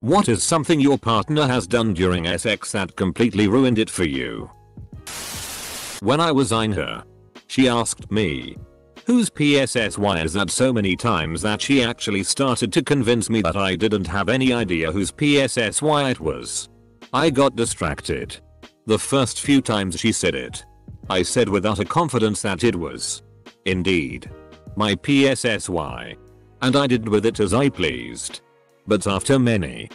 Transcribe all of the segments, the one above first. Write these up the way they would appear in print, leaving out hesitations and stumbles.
What is something your partner has done during sex that completely ruined it for you? When I was eyeing her, she asked me, "Whose PSSY is that?" so many times that she actually started to convince me that I didn't have any idea whose PSSY it was. I got distracted. The first few times she said it, I said with utter confidence that it was indeed my PSSY, and I did with it as I pleased. But after many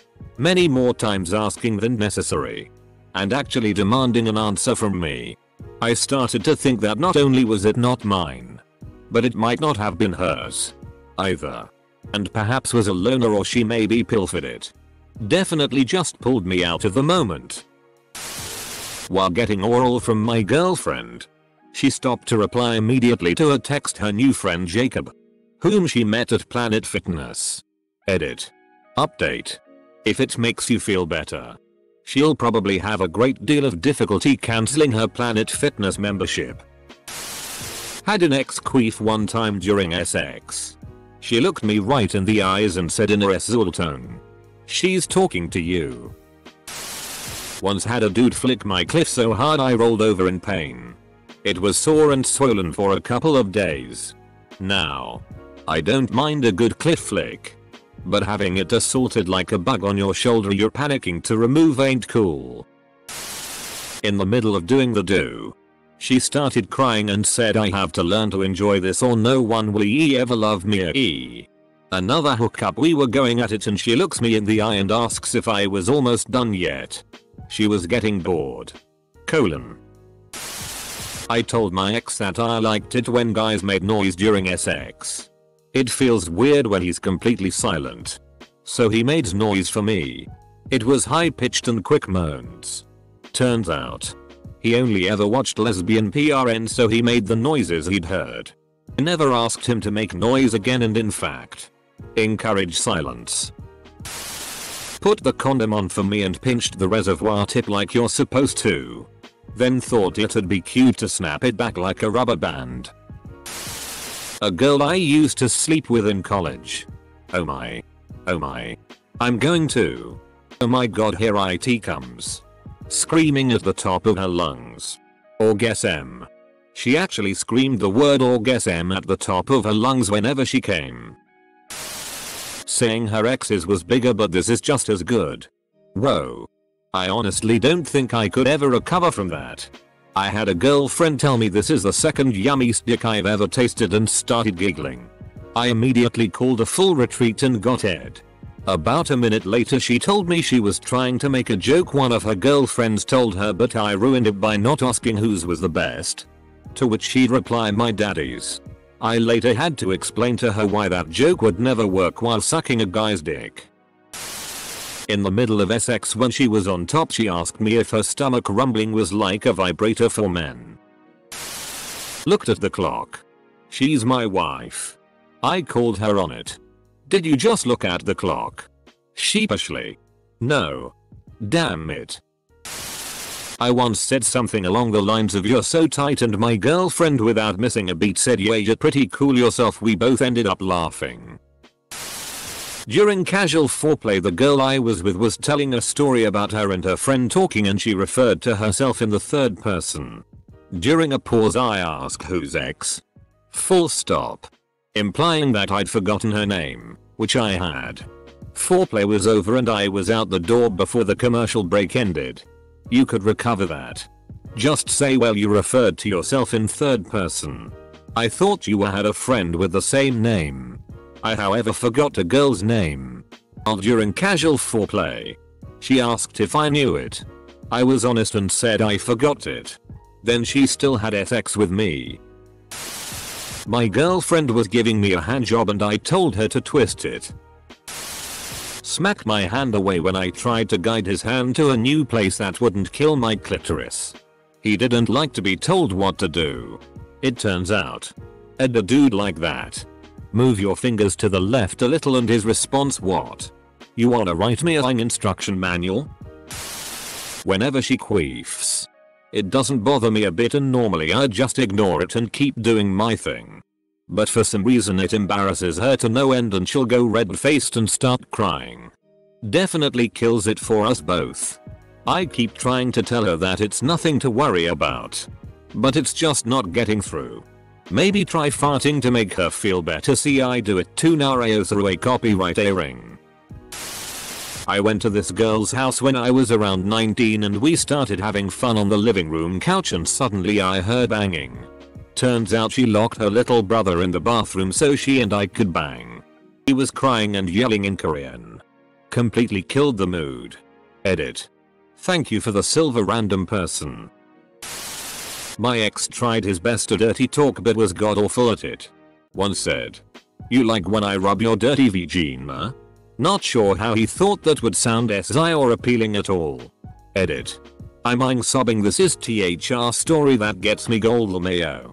more times asking than necessary, and actually demanding an answer from me, I started to think that not only was it not mine, but it might not have been hers either, and perhaps was a loner, or she maybe pilfered it. Definitely just pulled me out of the moment. While getting oral from my girlfriend, she stopped to reply immediately to a text her new friend Jacob, whom she met at Planet Fitness. Edit. Update. If it makes you feel better, she'll probably have a great deal of difficulty cancelling her Planet Fitness membership. Had an ex-queef one time during sex. She looked me right in the eyes and said in a result tone, "She's talking to you." Once had a dude flick my clit so hard I rolled over in pain. It was sore and swollen for a couple of days. Now, I don't mind a good clit flick, but having it assaulted like a bug on your shoulder you're panicking to remove ain't cool. In the middle of doing the do, she started crying and said, "I have to learn to enjoy this or no one will ever love me." Another hookup, we were going at it and she looks me in the eye and asks if I was almost done yet. She was getting bored. I told my ex that I liked it when guys made noise during sex. It feels weird when he's completely silent. So he made noise for me. It was high pitched and quick moans. Turns out, he only ever watched lesbian PRN, so he made the noises he'd heard. I never asked him to make noise again and in fact, encouraged silence. Put the condom on for me and pinched the reservoir tip like you're supposed to. Then thought it'd be cute to snap it back like a rubber band. A girl I used to sleep with in college. Oh my. I'm going to. Oh my god, here it comes. Screaming at the top of her lungs. Orgasm. She actually screamed the word orgasm at the top of her lungs whenever she came. Saying her ex's was bigger but this is just as good. Whoa. I honestly don't think I could ever recover from that. I had a girlfriend tell me this is the second yummiest dick I've ever tasted and started giggling. I immediately called a full retreat and got Ed. About a minute later she told me she was trying to make a joke one of her girlfriends told her, but I ruined it by not asking whose was the best. To which she'd reply, "My daddy's." I later had to explain to her why that joke would never work while sucking a guy's dick. In the middle of sex when she was on top she asked me if her stomach rumbling was like a vibrator for men. Looked at the clock. She's my wife. I called her on it. "Did you just look at the clock?" Sheepishly. "No. Damn it." I once said something along the lines of "You're so tight," and my girlfriend without missing a beat said, "Yeah, you're pretty cool yourself." We both ended up laughing. During casual foreplay the girl I was with was telling a story about her and her friend talking and she referred to herself in the third person. During a pause I asked whose ex? Full stop. Implying that I'd forgotten her name, which I had. Foreplay was over and I was out the door before the commercial break ended. You could recover that. Just say, "Well, you referred to yourself in third person. I thought you had a friend with the same name." I however forgot a girl's name. During casual foreplay, she asked if I knew it. I was honest and said I forgot it. Then she still had sex with me. My girlfriend was giving me a hand job and I told her to twist it. Smacked my hand away when I tried to guide his hand to a new place that wouldn't kill my clitoris. He didn't like to be told what to do. It turns out, a dude like that. Move your fingers to the left a little, and his response, "What? You wanna write me an instruction manual?" Whenever she queefs, it doesn't bother me a bit and normally I just ignore it and keep doing my thing. But for some reason it embarrasses her to no end and she'll go red-faced and start crying. Definitely kills it for us both. I keep trying to tell her that it's nothing to worry about. But it's just not getting through. Maybe try farting to make her feel better. See, I do it too. Nareo through a copyright airing. I went to this girl's house when I was around 19 and we started having fun on the living room couch and suddenly I heard banging. Turns out she locked her little brother in the bathroom so she and I could bang. He was crying and yelling in Korean. Completely killed the mood. Edit. Thank you for the silver random person. My ex tried his best to dirty talk but was god awful at it. Once said, "You like when I rub your dirty vagina?" Not sure how he thought that would sound SI or appealing at all. Edit. I'm sobbing. This is THR story that gets me gold LMAO.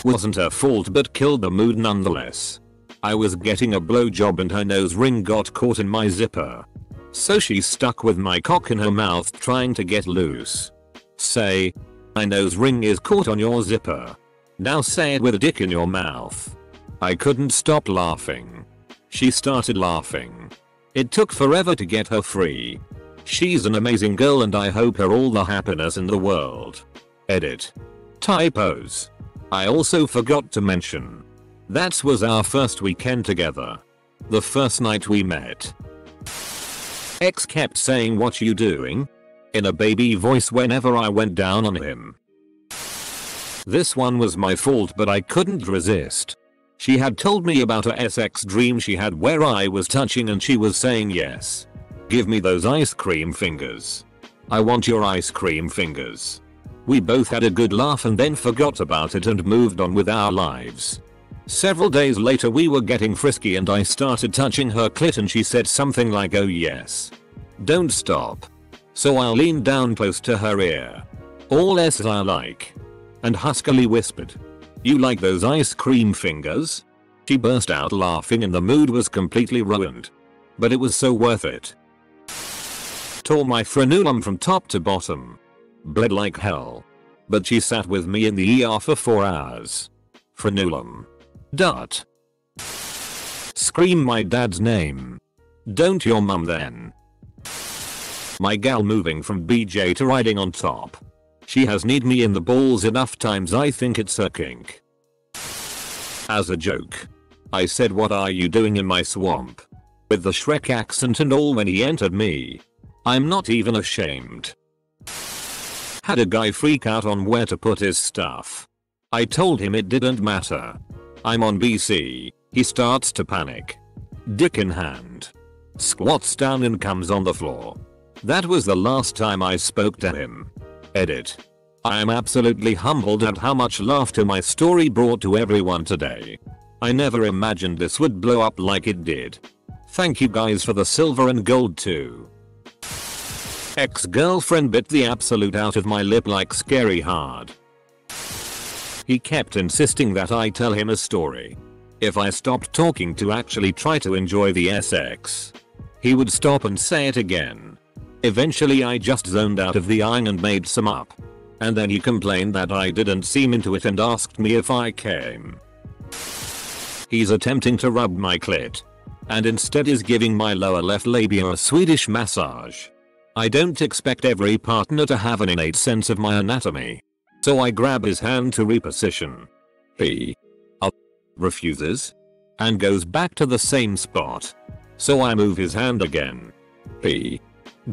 Wasn't her fault but killed the mood nonetheless. I was getting a blowjob and her nose ring got caught in my zipper. So she stuck with my cock in her mouth trying to get loose. Say, my nose ring is caught on your zipper. Now say it with a dick in your mouth. I couldn't stop laughing. She started laughing. It took forever to get her free. She's an amazing girl and I hope her all the happiness in the world. Edit. Typos. I also forgot to mention. That was our first weekend together. The first night we met. Ex kept saying, "What you doing?" in a baby voice whenever I went down on him. This one was my fault but I couldn't resist. She had told me about a sex dream she had where I was touching and she was saying yes. Give me those ice cream fingers. I want your ice cream fingers. We both had a good laugh and then forgot about it and moved on with our lives. Several days later we were getting frisky and I started touching her clit and she said something like, "Oh yes. Don't stop." So I leaned down close to her ear. All as I like. And huskily whispered, "You like those ice cream fingers?" She burst out laughing and the mood was completely ruined. But it was so worth it. Tore my frenulum from top to bottom. Bled like hell. But she sat with me in the ER for 4 hours. Frenulum. Dot. Scream my dad's name. Don't your mum then. My gal moving from BJ to riding on top. She has kneed me in the balls enough times I think it's her kink. As a joke. I said, "What are you doing in my swamp?" with the Shrek accent and all when he entered me. I'm not even ashamed. Had a guy freak out on where to put his stuff. I told him it didn't matter. I'm on BC. He starts to panic. Dick in hand. Squats down and comes on the floor. That was the last time I spoke to him. Edit. I am absolutely humbled at how much laughter my story brought to everyone today. I never imagined this would blow up like it did. Thank you guys for the silver and gold too. Ex-girlfriend bit the absolute out of my lip like scary hard. He kept insisting that I tell him a story. If I stopped talking to actually try to enjoy the sex, he would stop and say it again. Eventually I just zoned out of the eyeing and made some up. And then he complained that I didn't seem into it and asked me if I came. He's attempting to rub my clit. And instead is giving my lower left labia a Swedish massage. I don't expect every partner to have an innate sense of my anatomy. So I grab his hand to reposition. He refuses. And goes back to the same spot. So I move his hand again. He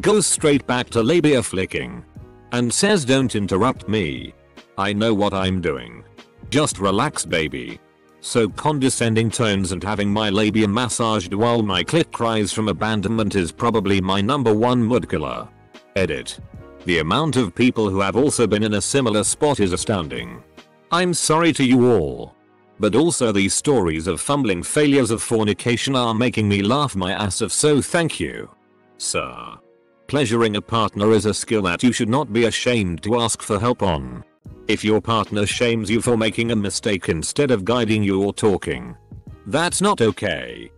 goes straight back to labia flicking. And says, "Don't interrupt me. I know what I'm doing. Just relax, baby." So condescending tones and having my labia massaged while my clit cries from abandonment is probably my #1 mood killer. Edit. The amount of people who have also been in a similar spot is astounding. I'm sorry to you all. But also these stories of fumbling failures of fornication are making me laugh my ass off, so thank you. Sir. Pleasuring a partner is a skill that you should not be ashamed to ask for help on. If your partner shames you for making a mistake instead of guiding you or talking, that's not okay.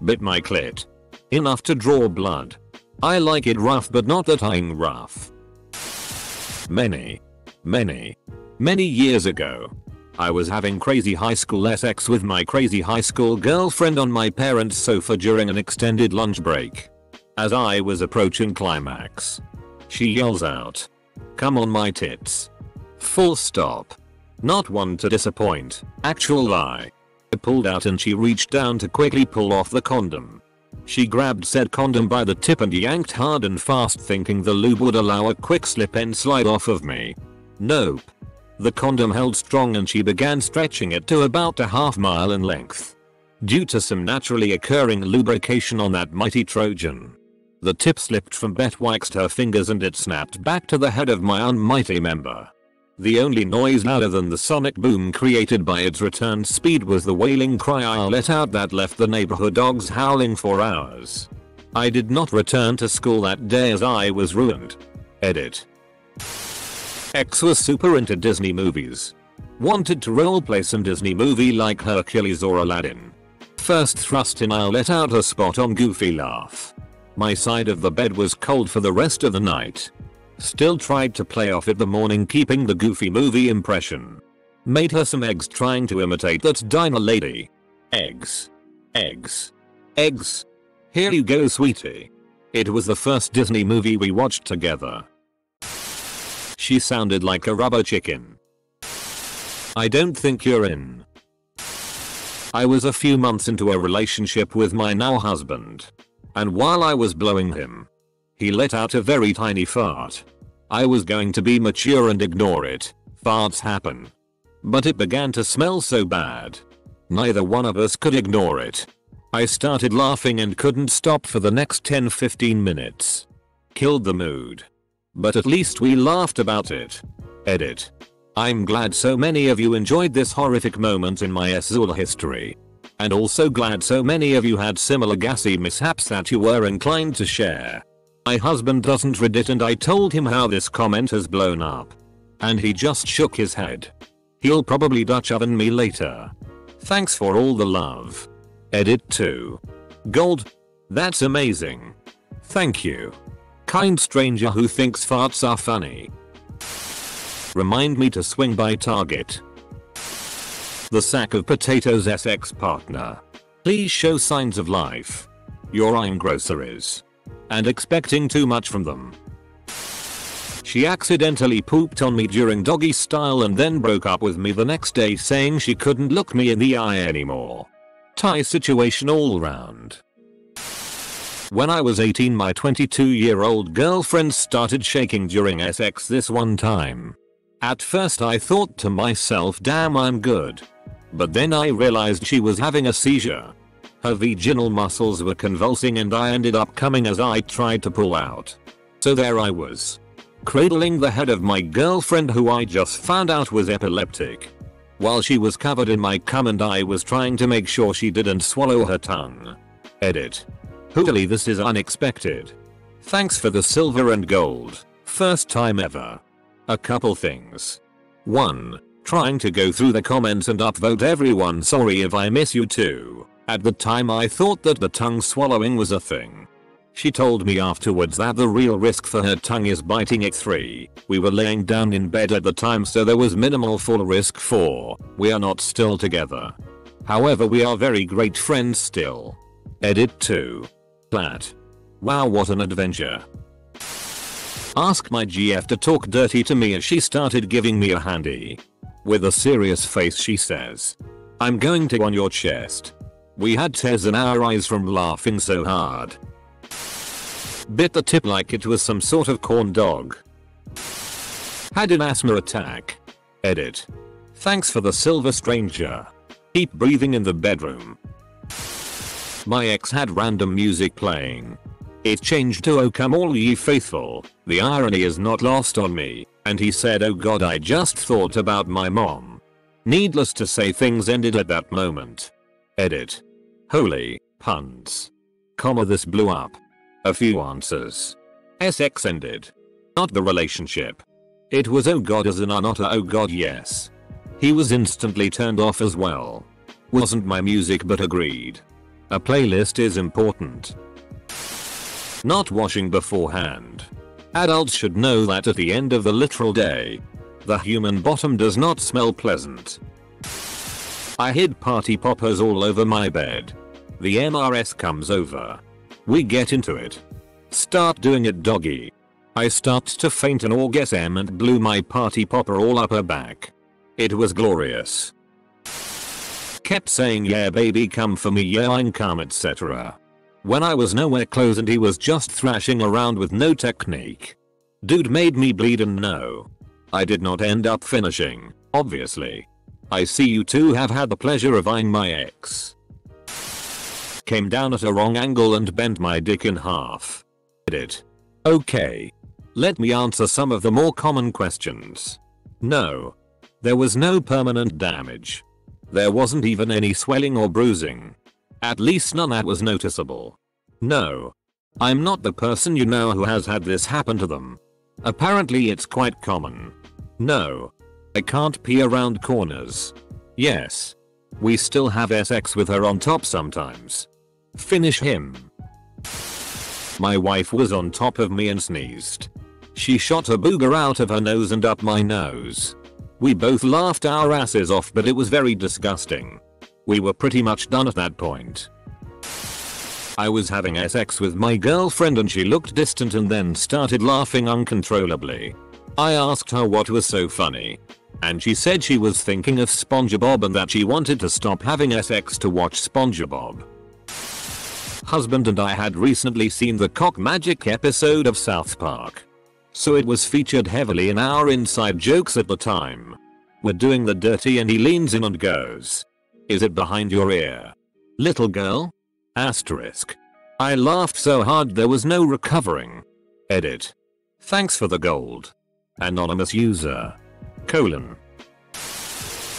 Bit my clit. Enough to draw blood. I like it rough but not that I'm rough. Many years ago, I was having crazy high school sex with my crazy high school girlfriend on my parents' sofa during an extended lunch break. As I was approaching climax, she yells out, "Come on my tits." Full stop. Not one to disappoint, actual lie. I pulled out and she reached down to quickly pull off the condom. She grabbed said condom by the tip and yanked hard and fast, thinking the lube would allow a quick slip and slide off of me. Nope. The condom held strong and she began stretching it to about a half mile in length. Due to some naturally occurring lubrication on that mighty Trojan, the tip slipped from betwixt her fingers and it snapped back to the head of my unmighty member. The only noise louder than the sonic boom created by its return speed was the wailing cry I let out that left the neighborhood dogs howling for hours. I did not return to school that day as I was ruined. Edit. X was super into Disney movies. Wanted to roleplay some Disney movie like Hercules or Aladdin. First thrust in, I let out a spot on Goofy laugh. My side of the bed was cold for the rest of the night. Still tried to play off it the morning, keeping the Goofy movie impression. Made her some eggs trying to imitate that diner lady. Eggs. Eggs. Eggs. Here you go, sweetie. It was the first Disney movie we watched together. She sounded like a rubber chicken. I don't think you're in. I was a few months into a relationship with my now husband. And while I was blowing him, he let out a very tiny fart. I was going to be mature and ignore it. Farts happen. But it began to smell so bad. Neither one of us could ignore it. I started laughing and couldn't stop for the next 10-15 minutes. Killed the mood. But at least we laughed about it. Edit. I'm glad so many of you enjoyed this horrific moment in my Azul history. And also glad so many of you had similar gassy mishaps that you were inclined to share. My husband doesn't read it and I told him how this comment has blown up. And he just shook his head. He'll probably Dutch oven me later. Thanks for all the love. Edit 2. Gold. That's amazing. Thank you. Kind stranger who thinks farts are funny. Remind me to swing by Target. The sack of potatoes SX partner. Please show signs of life. You're eyeing groceries. And expecting too much from them. She accidentally pooped on me during doggy style and then broke up with me the next day saying she couldn't look me in the eye anymore. Tie situation all round. When I was 18, my 22-year-old girlfriend started shaking during sex this one time. At first I thought to myself, damn, I'm good. But then I realized she was having a seizure. Her vaginal muscles were convulsing and I ended up coming as I tried to pull out. So there I was, cradling the head of my girlfriend who I just found out was epileptic, while she was covered in my cum and I was trying to make sure she didn't swallow her tongue. Edit. Holy, this is unexpected. Thanks for the silver and gold. First time ever. A couple things. 1. Trying to go through the comments and upvote everyone, sorry if I miss you too. At the time I thought that the tongue swallowing was a thing. She told me afterwards that the real risk for her tongue is biting it. 3. We were laying down in bed at the time so there was minimal full risk. 4. We are not still together. However, we are very great friends still. Edit 2. Plat. Wow, what an adventure. Ask my GF to talk dirty to me as she started giving me a handy. With a serious face she says, I'm going to on your chest. We had tears in our eyes from laughing so hard. Bit the tip like it was some sort of corn dog. Had an asthma attack. Edit. Thanks for the silver, stranger. Keep breathing in the bedroom. My ex had random music playing. It changed to "Oh Come All Ye Faithful." The irony is not lost on me, and he said, "Oh God, I just thought about my mom." Needless to say, things ended at that moment. Edit. Holy puns. Comma, this blew up. A few answers. SX ended. Not the relationship. It was oh God as in not a oh God yes. He was instantly turned off as well. Wasn't my music but agreed. A playlist is important. Not washing beforehand. Adults should know that at the end of the literal day, the human bottom does not smell pleasant. I hid party poppers all over my bed. The MRS comes over. We get into it. Start doing it doggy. I start to faint and orgasm and blew my party popper all up her back. It was glorious. Kept saying yeah baby come for me, yeah I'm calm, etc. When I was nowhere close and he was just thrashing around with no technique. Dude made me bleed and no. I did not end up finishing, obviously. I see you two have had the pleasure of eyeing my ex. Came down at a wrong angle and bent my dick in half. Edit. Okay. Let me answer some of the more common questions. No. There was no permanent damage. There wasn't even any swelling or bruising. At least none that was noticeable. No. I'm not the person you know who has had this happen to them. Apparently it's quite common. No. I can't pee around corners. Yes. We still have sex with her on top sometimes. Finish him. My wife was on top of me and sneezed. She shot a booger out of her nose and up my nose. We both laughed our asses off, but it was very disgusting. We were pretty much done at that point. I was having sex with my girlfriend and she looked distant and then started laughing uncontrollably. I asked her what was so funny. And she said she was thinking of SpongeBob and that she wanted to stop having sex to watch SpongeBob. Husband and I had recently seen the Cock Magic episode of South Park. So it was featured heavily in our inside jokes at the time. We're doing the dirty and he leans in and goes, "Is it behind your ear, little girl?" Asterisk. I laughed so hard there was no recovering. Edit. Thanks for the gold. Anonymous user. Colon.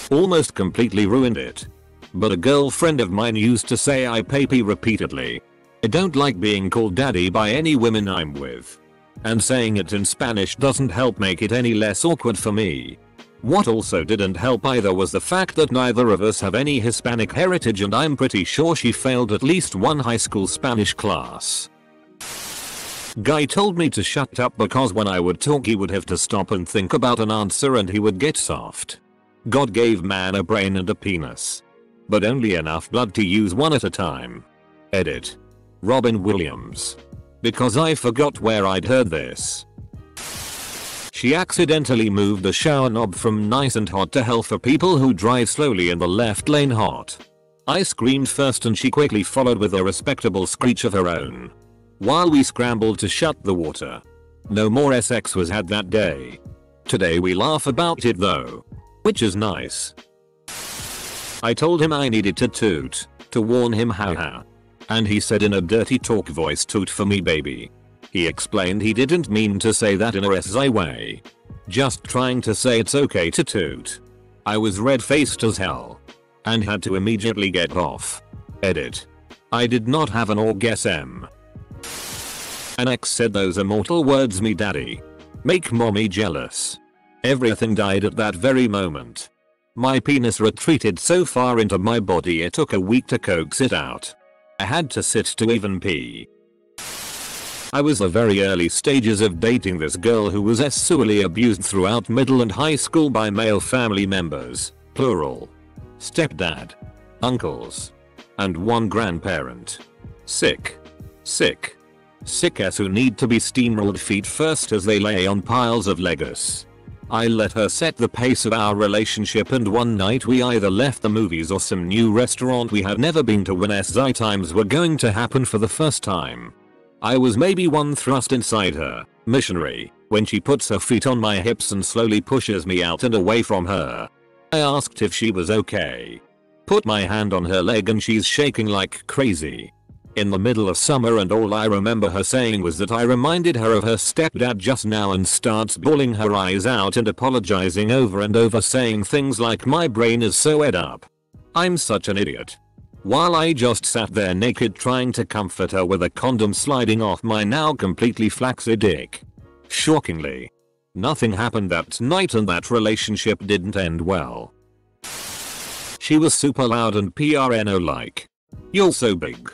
Almost completely ruined it. But a girlfriend of mine used to say I pay repeatedly. I don't like being called daddy by any women I'm with. And saying it in Spanish doesn't help make it any less awkward for me. What also didn't help either was the fact that neither of us have any Hispanic heritage and I'm pretty sure she failed at least one high school Spanish class. Guy told me to shut up because when I would talk he would have to stop and think about an answer and he would get soft. God gave man a brain and a penis. But only enough blood to use one at a time. Edit. Robin Williams. Because I forgot where I'd heard this. She accidentally moved the shower knob from nice and hot to hell for people who drive slowly in the left lane hot. I screamed first and she quickly followed with a respectable screech of her own. While we scrambled to shut the water. No more sex was had that day. Today we laugh about it though. Which is nice. I told him I needed to toot. To warn him haha. And he said in a dirty talk voice, "Toot for me baby." He explained he didn't mean to say that in a SI way. Just trying to say it's okay to toot. I was red-faced as hell. And had to immediately get off. Edit. I did not have an orgasm. An ex said those immortal words, "Me daddy. Make mommy jealous." Everything died at that very moment. My penis retreated so far into my body it took a week to coax it out. I had to sit to even pee. I was the very early stages of dating this girl who was sexually abused throughout middle and high school by male family members, plural. Stepdad. Uncles. And one grandparent. Sick. Sick. Sick as who need to be steamrolled feet first as they lay on piles of Legos. I let her set the pace of our relationship and one night we either left the movies or some new restaurant we had never been to when SI times were going to happen for the first time. I was maybe one thrust inside her, missionary, when she puts her feet on my hips and slowly pushes me out and away from her. I asked if she was okay. Put my hand on her leg and she's shaking like crazy. In the middle of summer and all I remember her saying was that I reminded her of her stepdad just now and starts bawling her eyes out and apologizing over and over saying things like my brain is so ed up. I'm such an idiot. While I just sat there naked trying to comfort her with a condom sliding off my now completely flaccid dick. Shockingly. Nothing happened that night and that relationship didn't end well. She was super loud and PRNO like. "You're so big."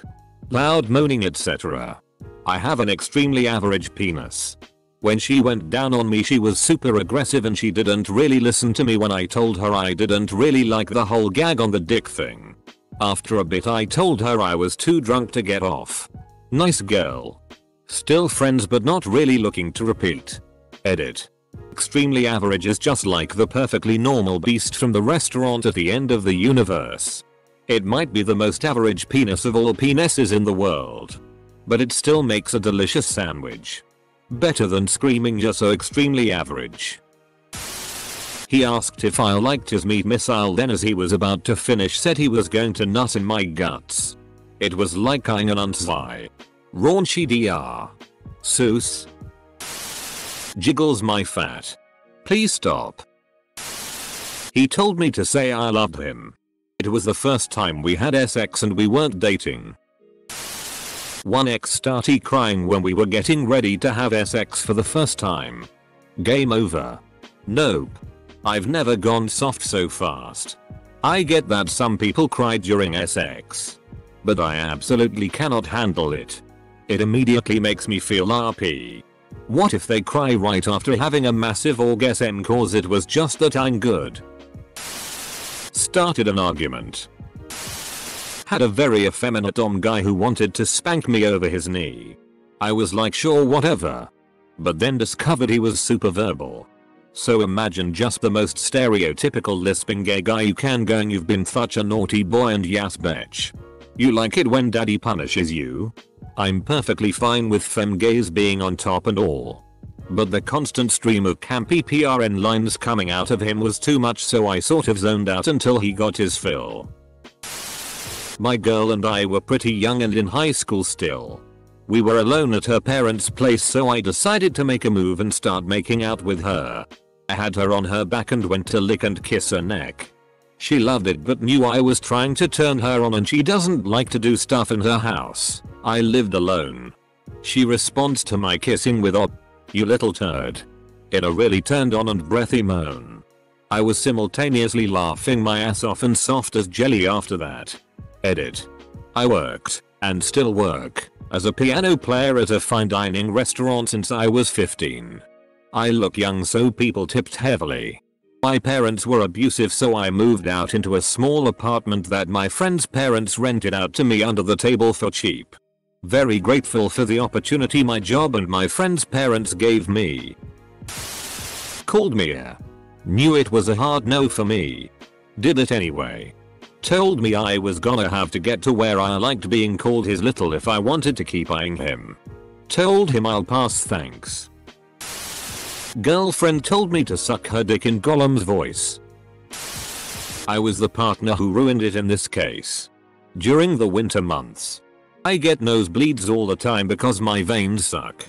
Loud moaning etc. I have an extremely average penis. When she went down on me she was super aggressive and she didn't really listen to me when I told her I didn't really like the whole gag on the dick thing. After a bit I told her I was too drunk to get off. Nice girl. Still friends but not really looking to repeat. Edit. Extremely average is just like the perfectly normal beast from the restaurant at the end of the universe. It might be the most average penis of all penises in the world. But it still makes a delicious sandwich. Better than screaming you're so extremely average. He asked if I liked his meat missile, then as he was about to finish said he was going to nut in my guts. It was like an unsigh. Raunchy dr. Seuss. Jiggles my fat. Please stop. He told me to say I loved him. It was the first time we had sex and we weren't dating. One ex started crying when we were getting ready to have sex for the first time. Game over. Nope. I've never gone soft so fast. I get that some people cry during sex. But I absolutely cannot handle it. It immediately makes me feel RP. What if they cry right after having a massive orgasm cause it was just that I'm good? Started an argument. Had a very effeminate guy who wanted to spank me over his knee. I was like sure whatever. But then discovered he was super verbal. So imagine just the most stereotypical lisping gay guy you can going you've been such a naughty boy and yes bitch. You like it when daddy punishes you? I'm perfectly fine with femme gays being on top and all. But the constant stream of campy PRN lines coming out of him was too much so I sort of zoned out until he got his fill. My girl and I were pretty young and in high school still. We were alone at her parents' place so I decided to make a move and start making out with her. I had her on her back and went to lick and kiss her neck. She loved it but knew I was trying to turn her on and she doesn't like to do stuff in her house. I lived alone. She responds to my kissing with "Oh, you little turd," in a really turned on and breathy moan. I was simultaneously laughing my ass off and soft as jelly after that. Edit. I worked, and still work, as a piano player at a fine dining restaurant since I was 15. I look young so people tipped heavily. My parents were abusive so I moved out into a small apartment that my friend's parents rented out to me under the table for cheap. Very grateful for the opportunity my job and my friend's parents gave me. Called me a. Knew it was a hard no for me. Did it anyway. Told me I was gonna have to get to where I liked being called his little if I wanted to keep eyeing him. Told him I'll pass thanks. Girlfriend told me to suck her dick in Gollum's voice. I was the partner who ruined it in this case. During the winter months. I get nosebleeds all the time because my veins suck.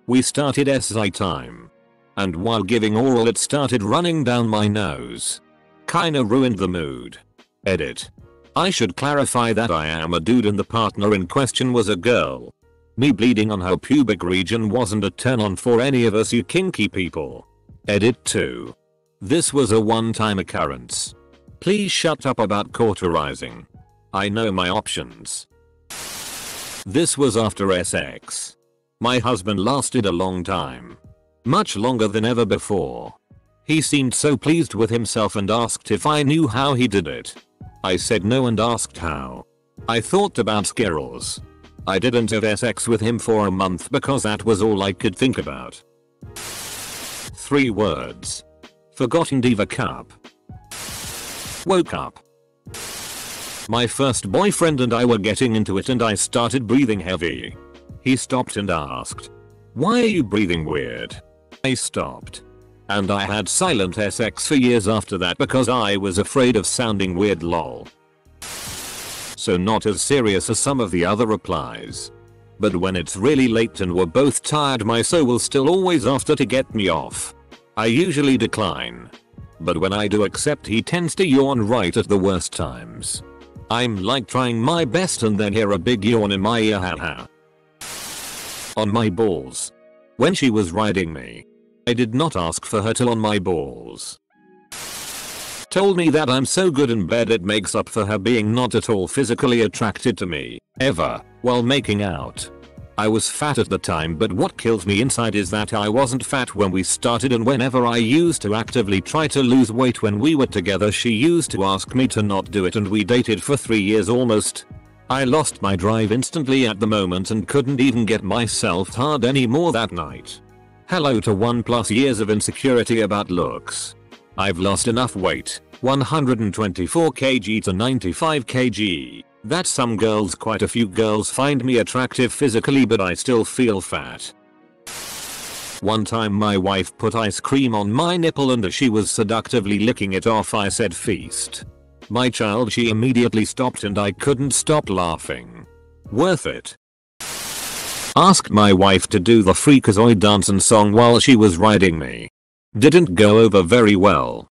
We started SI time. And while giving oral it started running down my nose. Kinda ruined the mood. Edit. I should clarify that I am a dude and the partner in question was a girl. Me bleeding on her pubic region wasn't a turn on for any of us you kinky people. Edit 2. This was a one-time occurrence. Please shut up about cauterizing. I know my options. This was after sex. My husband lasted a long time. Much longer than ever before. He seemed so pleased with himself and asked if I knew how he did it. I said no and asked how. I thought about Skittles. I didn't have sex with him for a month because that was all I could think about. 3 words. Forgotten Diva Cup. Woke up. My first boyfriend and I were getting into it and I started breathing heavy. He stopped and asked, "Why are you breathing weird?" I stopped. And I had silent sex for years after that because I was afraid of sounding weird lol. So not as serious as some of the other replies. But when it's really late and we're both tired my soul will still always after to get me off. I usually decline. But when I do accept he tends to yawn right at the worst times. I'm like trying my best and then hear a big yawn in my ear haha. On my balls. When she was riding me. I did not ask for her to on my balls. Told me that I'm so good in bed it makes up for her being not at all physically attracted to me, ever, while making out. I was fat at the time, but what kills me inside is that I wasn't fat when we started, and whenever I used to actively try to lose weight when we were together, she used to ask me to not do it, and we dated for 3 years almost. I lost my drive instantly at the moment and couldn't even get myself hard anymore that night. Hello to 1+ years of insecurity about looks. I've lost enough weight, 124 kg to 95 kg. That some girls, quite a few girls, find me attractive physically, but I still feel fat. One time my wife put ice cream on my nipple, and as she was seductively licking it off, I said feast. My child, she immediately stopped and I couldn't stop laughing. Worth it. Asked my wife to do the Freakazoid dance and song while she was riding me. Didn't go over very well.